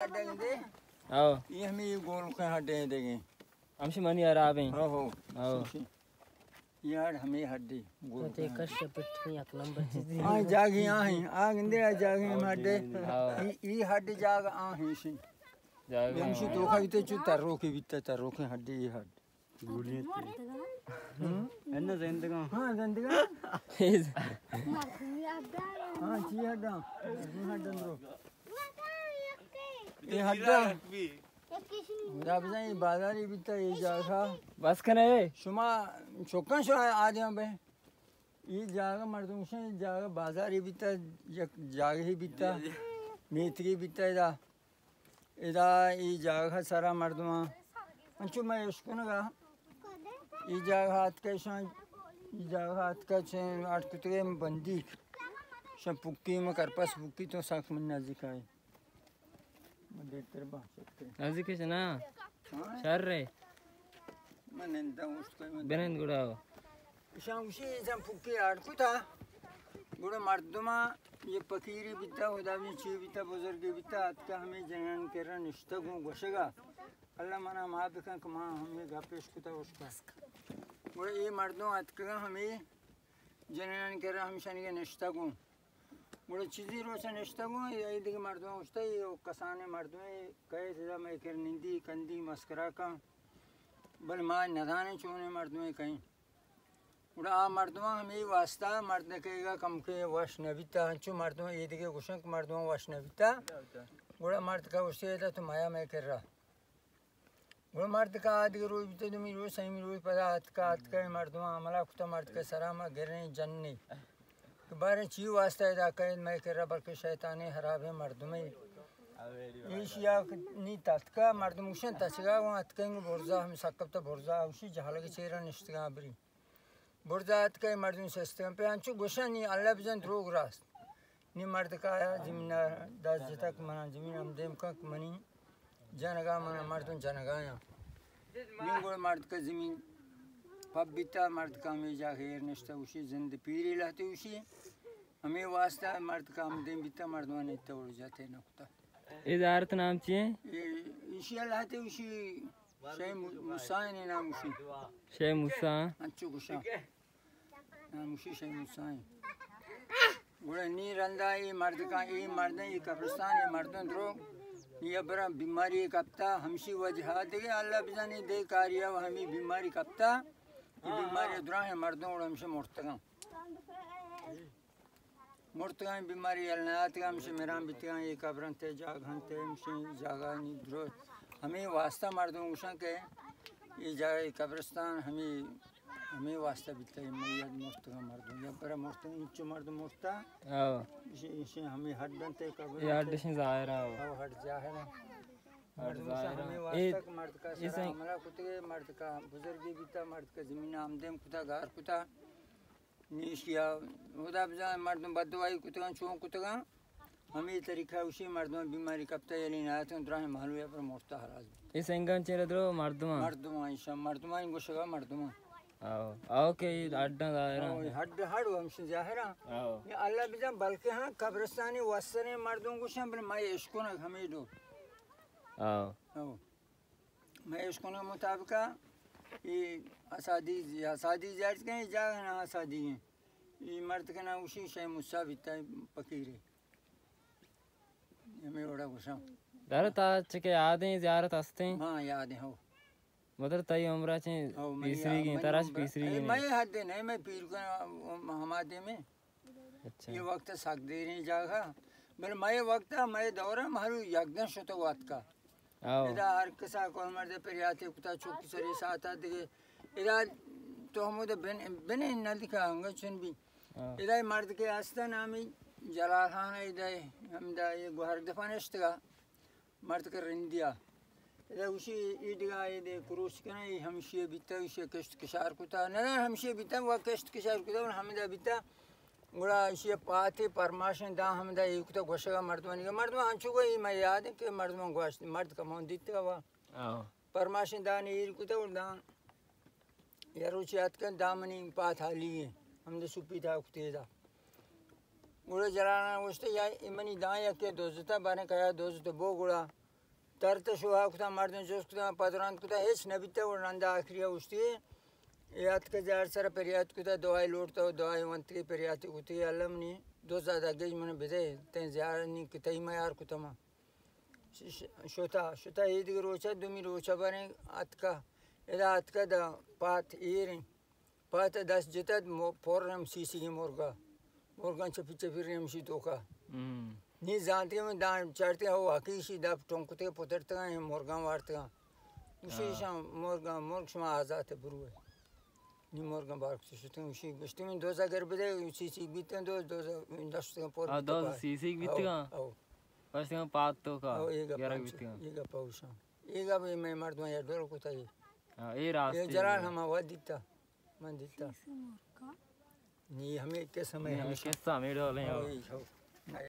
आओ ये हमें ये गोल के हड्डे देंगे हमसे मनी आ रहा है हो आओ यार हमें हड्डी गोल ते कष्ट पिटनी एक नंबर चीज आ जागी आ हैं आ गंदे आ जागी हड्डे ये हड्डी जाग आ हैं सी जाएगा हमसे तो खाते चु तररो के बिता तररो के हड्डी ये हड्डी गोली अन्ना जिंदगा हां जिंदगा हां जी हड्डा हड्डा ये हड्डा जब जाए बाजारी बिता ये जागा बस कने शुमा चौकन शो आदि हम ये जागा मर्दों से जागा बाजारी बिता जागे ही बिता नीति बिता इदा इदा ये जागा सारा मर्दों अंचु मैं इसको ना ये जागा हाथ का ये जागा हाथ का आठ कुत्ते में बंदी शंपुक्की में करपास पुक्की तो साख मन नज़दीक आए नज़दीक है ना शहर रे बेनन गुड़ा शांशी जब पुक्की आठ कुता गुड़ा मर्दमा ये पकीरी बिता उदावी ची बिता बुजुर्ग बिता आज का हमें जनन करना निश्चित गोशेगा अल्लाह मना माँ बिका कमा हमें गापेश कुता उसका गुड़ा ये मर्दों आज का हमें जनन करना हम शनि के निश्चित गो गुड़ा चीज़ी रोशन निश्चित गो ये दिख मर्दों उसता ये कसाने मर्दों कहे थे मैं कर निंदी कंदी मस्करा का बल माँ नदाने चोने मर्दों कहीं उड़ा आ मर्दों हमें वास्ता मर्द कहेगा कम के वश नबीता हंचू मर्दों ये दिखे कुशंक मर्दों वश नबीता गुड़ा मर्द का उससे था तो माया मैं कर रहा गुड़ा मर्द का आदि रोज बीते तुम रोज सही में रोज पता हाथ का मर्दों हमला खुदा मर्द का सरामा गिरने जन नहीं तो बारे ची वास्ता है कहे मैं कर रहा बल्कि शैताने हराब है मर्द में एशिया नी तत्का मर्द मुशन तचगा वो अतकेंगे बोर्जा हम सकब तो बोर्जा उसी जहाल के चेहरा निश्चित बरी बुर्जात के मर्द से इस्तेमाल पे अंचु गुस्सा नहीं अल्लाह बिजन द्रोग रास्त नी मर्द का आया ज़मीना दास जितक मना ज़मीन हम देम का मनी जनगा मना मर्दों जनगा या निंगोल मर्द का ज़मीन पबिता मर्द का हमें जाहिर निश्चित उसी जिंद पीरी लाते उसी हमें वास्ता मर्द का हम देम बिता मर्दों ने तोड़ जाते नकुता इजारत नाम चाहिए ये इसी लाते उसी शेख मूसा ने नाम उसी शेख मूसा अंचु गुस्सा मुशी शेख मूसा गुड़ा नी रंदा ये मर्द का ये मर्द ये कब्रिस्तान ये मर्दों द्रो ये बड़ा बीमारी कपता हमशी वजह दे अल्लाह बिजाने दे कारिया हमें बीमारी कपता ये बीमारी द्रा है मर्दों और हमसे मुर्तगा बीमारी अल्लाह का हमसे मेरा बितगा ये कब्रन ते जागन ते हमसे जागा नी द्रो हमें वास्ता मर्दों उषा के ये जाए कब्रिस्तान हमें वास्ता बिता है मैं याद मुर्तगा मर्दों या पर मुर्तगा इंचु मर्द मुर्ता आओ इसे हमें हट बनते कब्र ये आडिशन जाहिर आओ हट जाहिर हट जाहिर हमें वास्ता मर्द का सरा हमारा कुत्ते मर्द का बुजुर्गी बिता मर्द का ज़मीन आमदेम कुत्ता गार कुत्ता निशिया उदा बजा मर्दों बदवाई कुत्ता चों कुत्ता हमें तरीका उसी मर्दों बीमारी कपता ये लेना आते हैं द्राह मालूम है पर मोर्ता हराज इस एंगल चेहरे द्रो मर्दमा ऐसा मर्दमा इनको शगा मर्दमा आओ के अड्डा जाहिर हड हड हमसे जाहिर आओ ये अल्लाह बिजा बल्कि हाँ कब्रिस्तानी वसने मर्दों को शंबर मैं इसको ना हमें दो आओ मैं इसको ना मुताबिक ये असादी जायज़ के जागा ना असादी हैं ये मर्द के ना उसी शेख मूसा बिता पकीरे हमें बड़ा गुस्सा ज़्यारत आज के याद हैं ज़्यारत हंसते हैं हाँ याद है हो मतलब तय उम्र चे तीसरी की तराश तीसरी की मैं हद नहीं मैं पीर का हमारे में अच्छा ये वक्त साग दे नहीं जागा बल मैं वक्त मैं दौरा मारू यज्ञ शतो वात का आओ इधर हर किसा को मर्द पर याते कुता चौकी सरी साथ आते इधर तो हम उधर बने न दिखा होंगे चुन भी इधर मर्द के आस्था नामी जला खाना इधर हम दा ये गुहार दफानिश्त का मर्द कर रिंदिया इधर उसी ईदगा ये दे क्रूस के ना ये हमशे बिता उसे कष्ट किशार कुता ना हमशे बिता वो कष्ट किशार कुता और हम दा बिता गुड़ा इसे पाते परमाशन दा हम दा ये कुता घोषगा मर्दवानी का मर्दवा हंचू को ये मैं याद है कि मर्दवा घोष मर्द का मौन दिते का वाह परमाशन दा ने ये कुता और दा यार उसे याद कर दामनी पात हाली है हम दे सुपी था कुते दा गुड़ा जलाना उसते या इमनी दाया के दोस्ता बाने कया दोस्त बो गुड़ा तरत शुहा कुता मारदन जोस कुता पदरांत कुता हेच नबिता और नंदा आखिरिया उस्ती याद के जार सर परियात कुता दवाई लोड़ता हो दवाई वंत के परियात कुती अलम नी दो ज़्यादा गेज मन बेदे तें जार नी कितई में यार कुता मा शोता ईद के रोचा दुमी रोचा बने अतका इधर अतका दा पात ईरिंग पात 10 जिता फोर रम सीसी की मोरगा चपी फिर रम सी तो का नी जानते में दान चढ़ते हो हकीसी दाप टोंकते पुतरते हैं मोरगा मारते हैं उसी शाम मोरगा शमा आज़ाद है बुरु है नी मोरगा बार से शुते उसी गुस्ते में 2 अगर बदे उसी बीते 2 इंडस्ट्री का पोर 2 सीसी बीते का बस का पात तो का 11 बीते का ये का पाउसा ये का भी मैं मार दूं यार डर को था ये रास्ते ये जरा हम आवाज दिता मन दिता नी हमें के समय कैसा में डाले